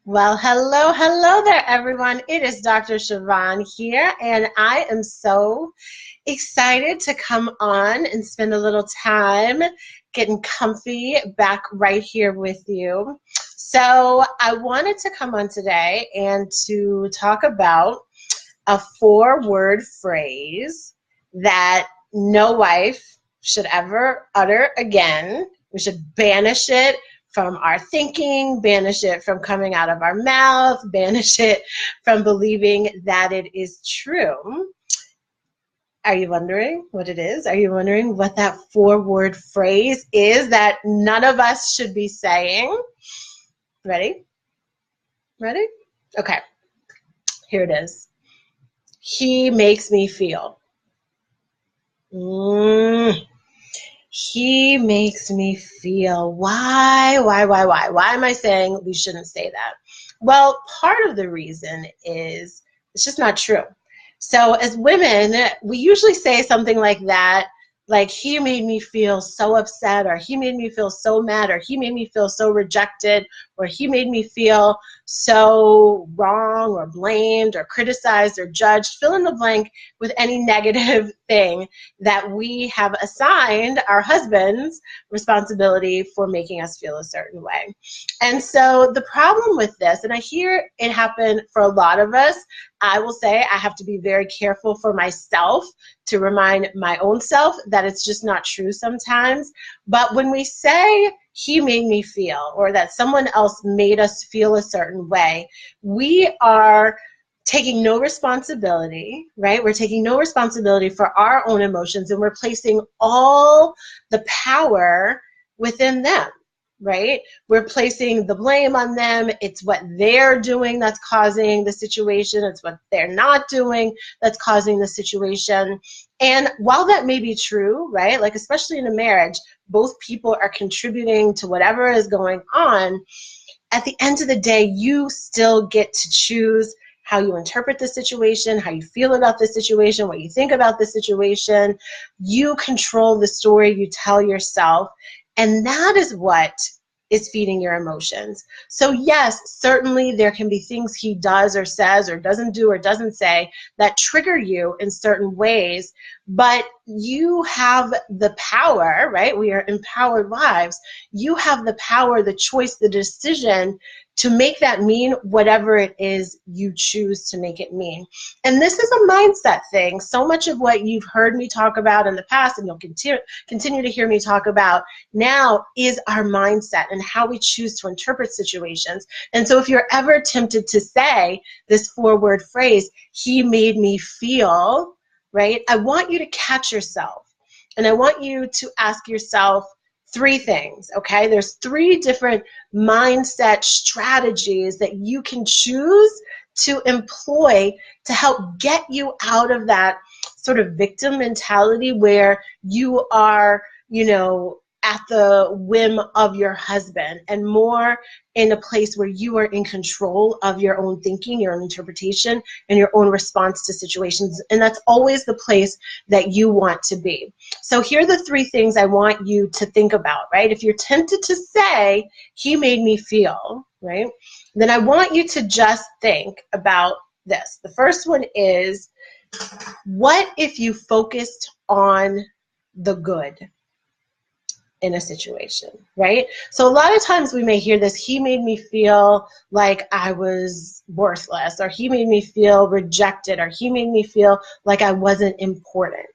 Well, hello there, everyone. It is Dr. Siobhan here, and I am so excited to come on and spend a little time getting comfy back right here with you. So, I wanted to come on today and to talk about a four-word phrase that no wife should ever utter again. We should banish it from our thinking, banish it from coming out of our mouth, banish it from believing that it is true. Are you wondering what it is? Are you wondering what that four-word phrase is that none of us should be saying? Ready? Ready? Okay, here it is. He makes me feel. Mm, he makes me feel. Why am I saying we shouldn't say that? Well, part of the reason is it's just not true. So as women, we usually say something like that, like he made me feel so upset, or he made me feel so mad, or he made me feel so rejected, or he made me feel so wrong or blamed or criticized or judged. Fill in the blank with any negative thing that we have assigned our husbands responsibility for making us feel a certain way. And so the problem with this, and I hear it happen for a lot of us, I will say I have to be very careful for myself to remind my own self that it's just not true sometimes. But when we say he made me feel, or that someone else made us feel a certain way, we are taking no responsibility, right? We're taking no responsibility for our own emotions, and we're placing all the power within them, right? We're placing the blame on them. It's what they're doing that's causing the situation. It's what they're not doing that's causing the situation. And while that may be true, right? Like especially in a marriage, both people are contributing to whatever is going on. At the end of the day, you still get to choose how you interpret the situation, how you feel about the situation, what you think about the situation. You control the story you tell yourself, and that is what is feeding your emotions. So yes, certainly there can be things he does or says or doesn't do or doesn't say that trigger you in certain ways, but you have the power, right? We are empowered lives. You have the power, the choice, the decision to make that mean whatever it is you choose to make it mean. And this is a mindset thing. So much of what you've heard me talk about in the past, and you'll continue to hear me talk about now, is our mindset and how we choose to interpret situations. And so if you're ever tempted to say this four-word phrase, he made me feel, right? I want you to catch yourself, and I want you to ask yourself three things, okay? There's three different mindset strategies that you can choose to employ to help get you out of that sort of victim mentality where you are, at the whim of your husband, and more in a place where you are in control of your own thinking, your own interpretation, and your own response to situations. And that's always the place that you want to be. So here are the three things I want you to think about, right? If you're tempted to say, he made me feel, right? Then I want you to just think about this. The first one is, what if you focused on the good in a situation, right? So a lot of times we may hear this, he made me feel like I was worthless, or he made me feel rejected, or he made me feel like I wasn't important.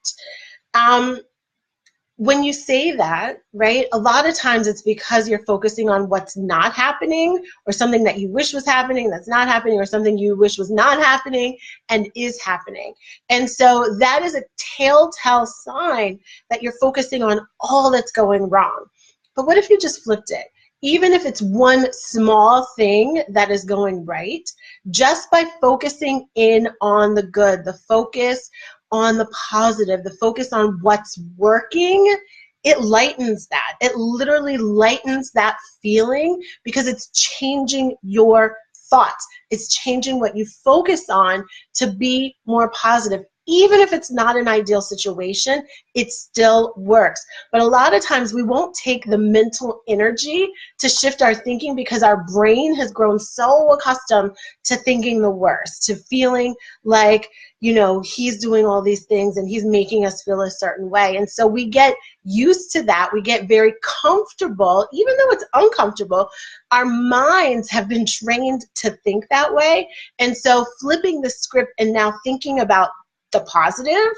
When you say that, right, a lot of times it's because you're focusing on what's not happening, or something that you wish was happening that's not happening, or something you wish was not happening and is happening. And so that is a telltale sign that you're focusing on all that's going wrong. But what if you just flipped it? Even if it's one small thing that is going right, just by focusing in on the good, the focus on the positive, the focus on what's working, it lightens that. It literally lightens that feeling, because it's changing your thoughts. It's changing what you focus on to be more positive. even if it's not an ideal situation, it still works. But a lot of times we won't take the mental energy to shift our thinking because our brain has grown so accustomed to thinking the worst, to feeling like, you know, he's doing all these things and he's making us feel a certain way. And so we get used to that. We get very comfortable, even though it's uncomfortable. Our minds have been trained to think that way. And so flipping the script and now thinking about the positive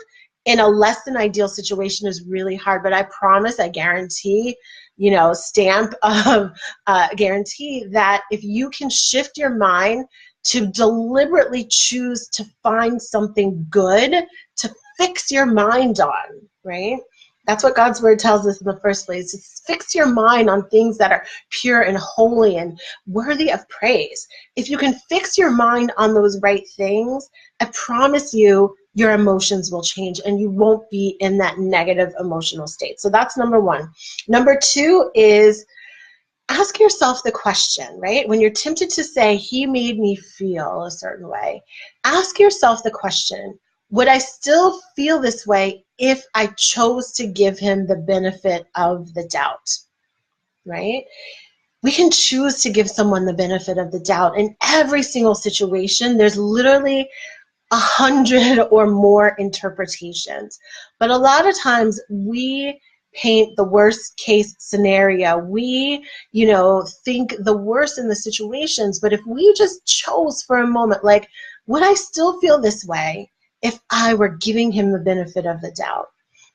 in a less than ideal situation is really hard. But I promise, I guarantee, you know, stamp of guarantee that if you can shift your mind to deliberately choose to find something good to fix your mind on, right? That's what God's word tells us in the first place. It's fix your mind on things that are pure and holy and worthy of praise. If you can fix your mind on those right things, I promise you, your emotions will change and you won't be in that negative emotional state. So that's number one. Number two is ask yourself the question, right? When you're tempted to say, he made me feel a certain way, ask yourself the question, would I still feel this way if I chose to give him the benefit of the doubt, right? We can choose to give someone the benefit of the doubt. In every single situation, there's literally 100 or more interpretations. But a lot of times we paint the worst case scenario. We, you know, think the worst in the situations. But if we just chose for a moment, like, would I still feel this way if I were giving him the benefit of the doubt?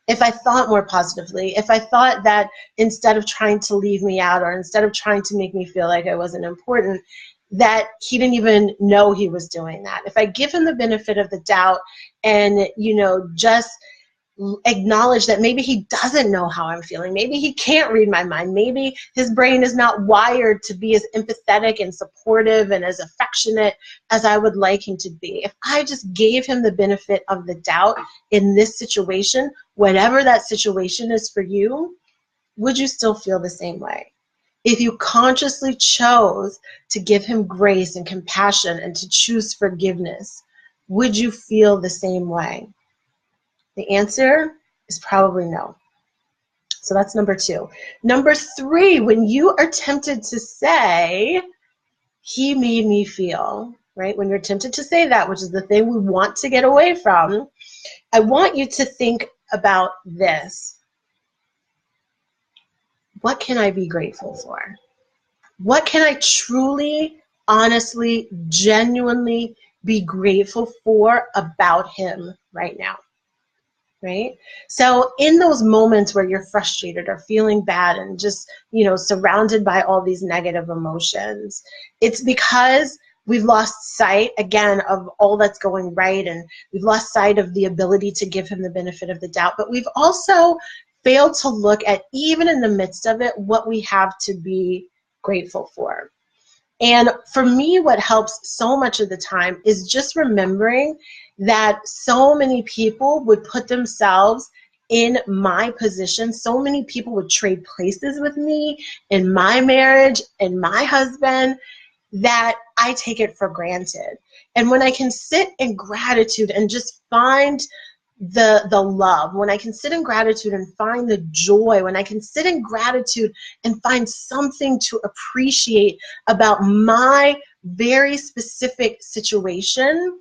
If I thought more positively, if I thought that instead of trying to leave me out or instead of trying to make me feel like I wasn't important, that he didn't even know he was doing that. If I give him the benefit of the doubt and, you know, just acknowledge that maybe he doesn't know how I'm feeling, maybe he can't read my mind, maybe his brain is not wired to be as empathetic and supportive and as affectionate as I would like him to be. If I just gave him the benefit of the doubt in this situation, whatever that situation is for you, would you still feel the same way? If you consciously chose to give him grace and compassion and to choose forgiveness, would you feel the same way? The answer is probably no. So that's number two. Number three, when you are tempted to say, he made me feel, right? When you're tempted to say that, which is the thing we want to get away from, I want you to think about this. What can I be grateful for? What can I truly, honestly, genuinely be grateful for about him right now? Right? So in those moments where you're frustrated or feeling bad and just, you know, surrounded by all these negative emotions, it's because we've lost sight, again, of all that's going right, and we've lost sight of the ability to give him the benefit of the doubt. But we've also failed to look at, even in the midst of it, what we have to be grateful for. And for me, what helps so much of the time is just remembering that so many people would put themselves in my position. So many people would trade places with me in my marriage and my husband, that I take it for granted. And when I can sit in gratitude and just find the love, when I can sit in gratitude and find the joy, when I can sit in gratitude and find something to appreciate about my very specific situation,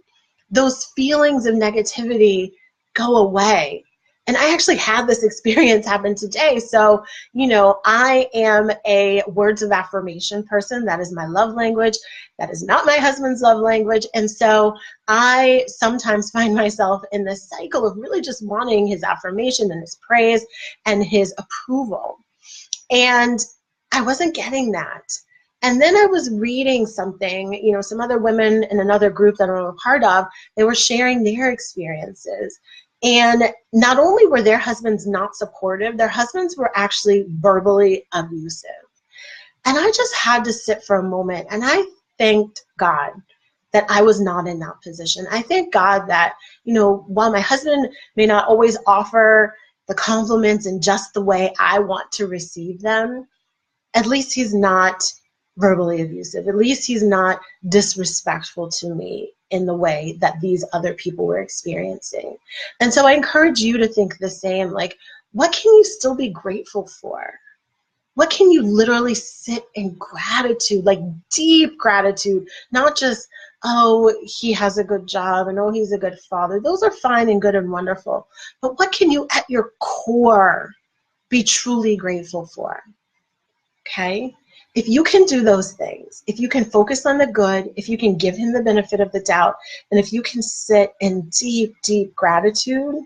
those feelings of negativity go away. And I actually had this experience happen today. So, you know, I am a words of affirmation person. That is my love language. That is not my husband's love language. And so I sometimes find myself in this cycle of really just wanting his affirmation and his praise and his approval. And I wasn't getting that. And then I was reading something, you know, some other women in another group that I'm a part of, they were sharing their experiences. And not only were their husbands not supportive, their husbands were actually verbally abusive. And I just had to sit for a moment and I thanked God that I was not in that position. I thank God that, you know, while my husband may not always offer the compliments in just the way I want to receive them, at least he's not verbally abusive. At least he's not disrespectful to me in the way that these other people were experiencing. And so I encourage you to think the same, like, what can you still be grateful for? What can you literally sit in gratitude, like deep gratitude, not just, oh, he has a good job and oh, he's a good father. Those are fine and good and wonderful. But what can you at your core be truly grateful for? Okay? If you can do those things, if you can focus on the good, if you can give him the benefit of the doubt, and if you can sit in deep, deep gratitude,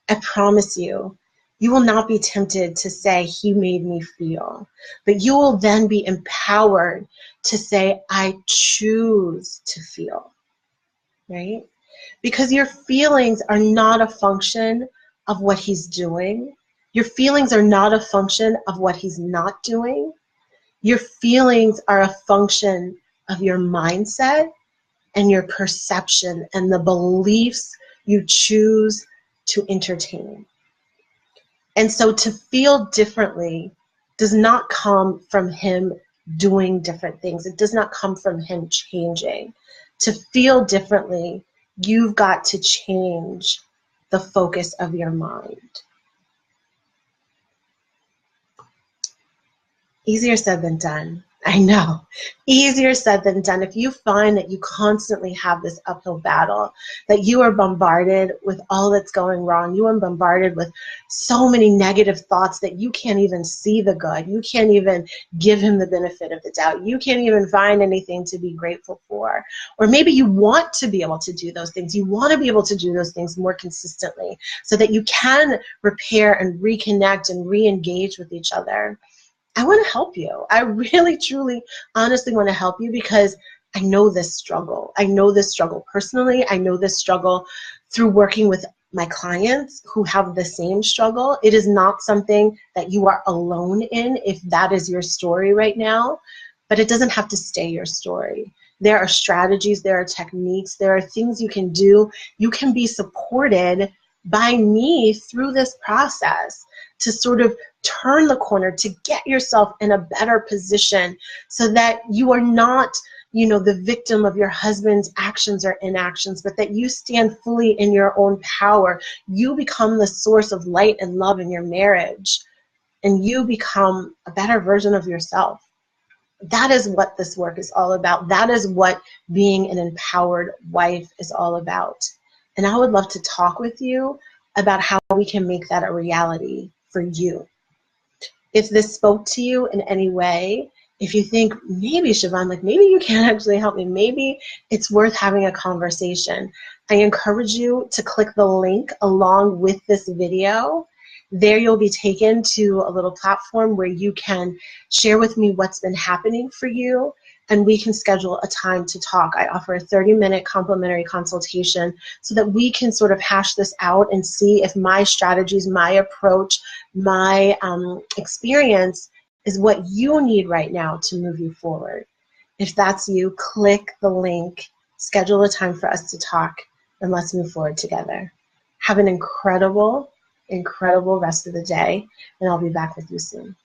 I promise you, you will not be tempted to say, he made me feel. But you will then be empowered to say, I choose to feel, right? Because your feelings are not a function of what he's doing. Your feelings are not a function of what he's not doing. Your feelings are a function of your mindset and your perception and the beliefs you choose to entertain. And so to feel differently does not come from him doing different things. It does not come from him changing. To feel differently, you've got to change the focus of your mind. Easier said than done. I know. Easier said than done. If you find that you constantly have this uphill battle, that you are bombarded with all that's going wrong, you are bombarded with so many negative thoughts that you can't even see the good, you can't even give him the benefit of the doubt, you can't even find anything to be grateful for. Or maybe you want to be able to do those things. You want to be able to do those things more consistently so that you can repair and reconnect and re-engage with each other. I want to help you. I really, truly, honestly want to help you because I know this struggle. I know this struggle personally. I know this struggle through working with my clients who have the same struggle. It is not something that you are alone in if that is your story right now, but it doesn't have to stay your story. There are strategies, there are techniques, there are things you can do. You can be supported by me through this process to sort of turn the corner, to get yourself in a better position so that you are not, you know, the victim of your husband's actions or inactions, but that you stand fully in your own power. You become the source of light and love in your marriage, and you become a better version of yourself. That is what this work is all about. That is what being an empowered wife is all about. And I would love to talk with you about how we can make that a reality for you. If this spoke to you in any way, if you think, maybe Siobhan, like maybe you can actually help me, maybe it's worth having a conversation, I encourage you to click the link along with this video. There you'll be taken to a little platform where you can share with me what's been happening for you, and we can schedule a time to talk. I offer a 30-minute complimentary consultation so that we can sort of hash this out and see if my strategies, my approach, my experience is what you need right now to move you forward. If that's you, click the link, schedule a time for us to talk, and let's move forward together. Have an incredible, incredible rest of the day, and I'll be back with you soon.